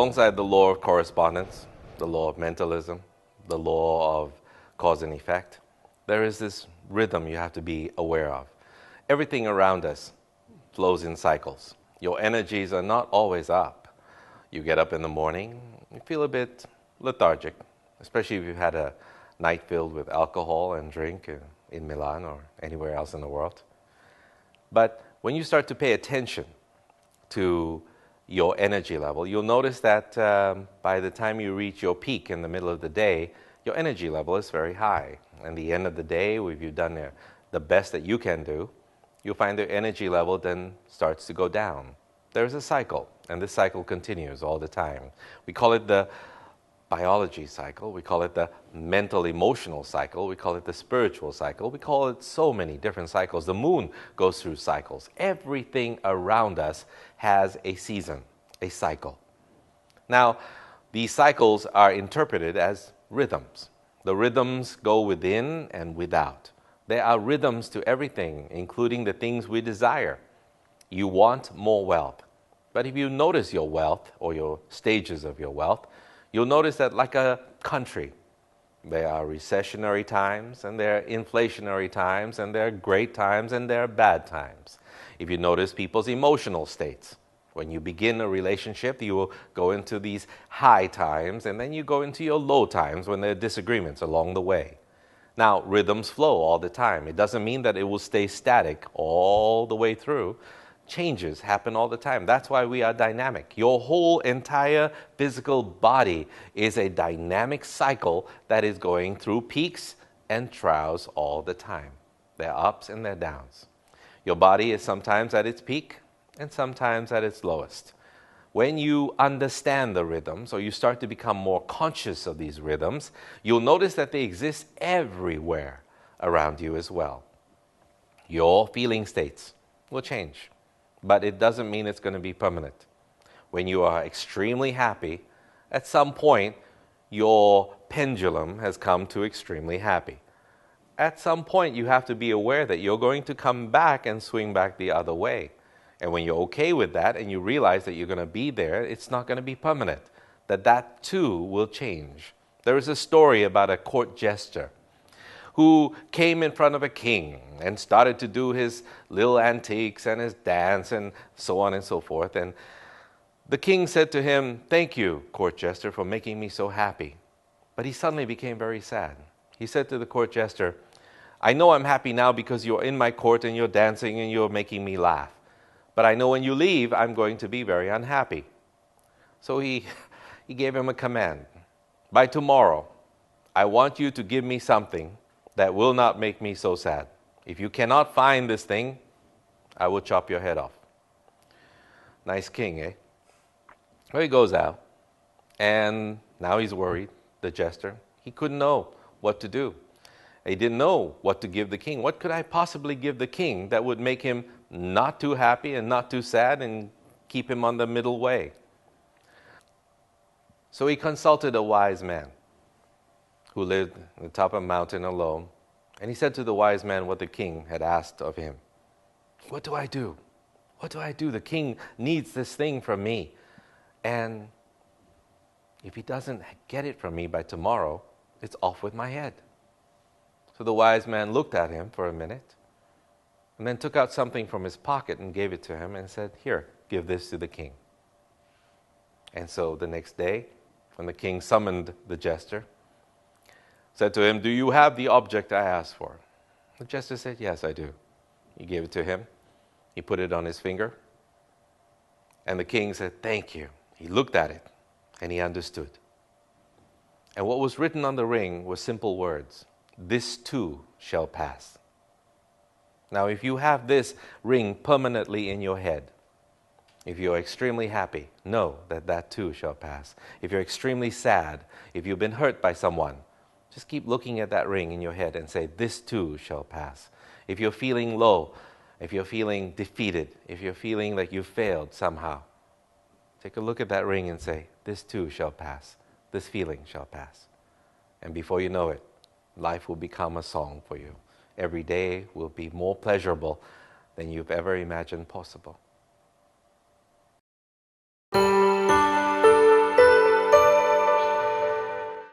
alongside the law of correspondence, the law of mentalism, the law of cause and effect, there is this rhythm you have to be aware of. Everything around us flows in cycles. Your energies are not always up. You get up in the morning, you feel a bit lethargic, especially if you've had a night filled with alcohol and drink in Milan or anywhere else in the world. But when you start to pay attention to your energy level, you'll notice that by the time you reach your peak in the middle of the day, your energy level is very high. And the end of the day, if you've done the best that you can do, you'll find the energy level then starts to go down. There's a cycle, and this cycle continues all the time. We call it the biology cycle, we call it the mental emotional cycle, we call it the spiritual cycle, we call it so many different cycles. The moon goes through cycles. Everything around us has a season, a cycle. Now, these cycles are interpreted as rhythms. The rhythms go within and without. There are rhythms to everything, including the things we desire. You want more wealth. But if you notice your wealth or your stages of your wealth, you'll notice that like a country, there are recessionary times and there are inflationary times and there are great times and there are bad times. If you notice people's emotional states, when you begin a relationship, you will go into these high times and then you go into your low times when there are disagreements along the way. Now, rhythms flow all the time. It doesn't mean that it will stay static all the way through. Changes happen all the time. That's why we are dynamic. Your whole entire physical body is a dynamic cycle that is going through peaks and troughs all the time. There are ups and there are downs. Your body is sometimes at its peak and sometimes at its lowest. When you understand the rhythms, or you start to become more conscious of these rhythms, you'll notice that they exist everywhere around you as well. Your feeling states will change, but it doesn't mean it's going to be permanent. When you are extremely happy, at some point, your pendulum has come to extremely happy. At some point, you have to be aware that you're going to come back and swing back the other way. And when you're okay with that and you realize that you're going to be there, it's not going to be permanent, that too will change. There is a story about a court jester who came in front of a king and started to do his little antiques and his dance and so on and so forth. And the king said to him, "Thank you, court jester, for making me so happy." But he suddenly became very sad. He said to the court jester, "I know I'm happy now because you're in my court and you're dancing and you're making me laugh. But I know when you leave, I'm going to be very unhappy." So he gave him a command. "By tomorrow, I want you to give me something that will not make me so sad. If you cannot find this thing, I will chop your head off." Nice king, eh? Well, he goes out, and now he's worried, the jester. He couldn't know what to do. He didn't know what to give the king. What could I possibly give the king that would make him not too happy and not too sad and keep him on the middle way? So he consulted a wise man who lived on the top of a mountain alone. And he said to the wise man what the king had asked of him. "What do I do? What do I do? The king needs this thing from me. And if he doesn't get it from me by tomorrow, it's off with my head." So the wise man looked at him for a minute and then took out something from his pocket and gave it to him and said, "Here, give this to the king." And so the next day, when the king summoned the jester, said to him, "Do you have the object I asked for?" The jester said, "Yes, I do." He gave it to him. He put it on his finger. And the king said, "Thank you." He looked at it and he understood. And what was written on the ring were simple words. "This too shall pass." Now, if you have this ring permanently in your head, if you're extremely happy, know that that too shall pass. If you're extremely sad, if you've been hurt by someone, just keep looking at that ring in your head and say, "This too shall pass." If you're feeling low, if you're feeling defeated, if you're feeling like you failed somehow, take a look at that ring and say, "This too shall pass. This feeling shall pass." And before you know it, life will become a song for you. Every day will be more pleasurable than you've ever imagined possible.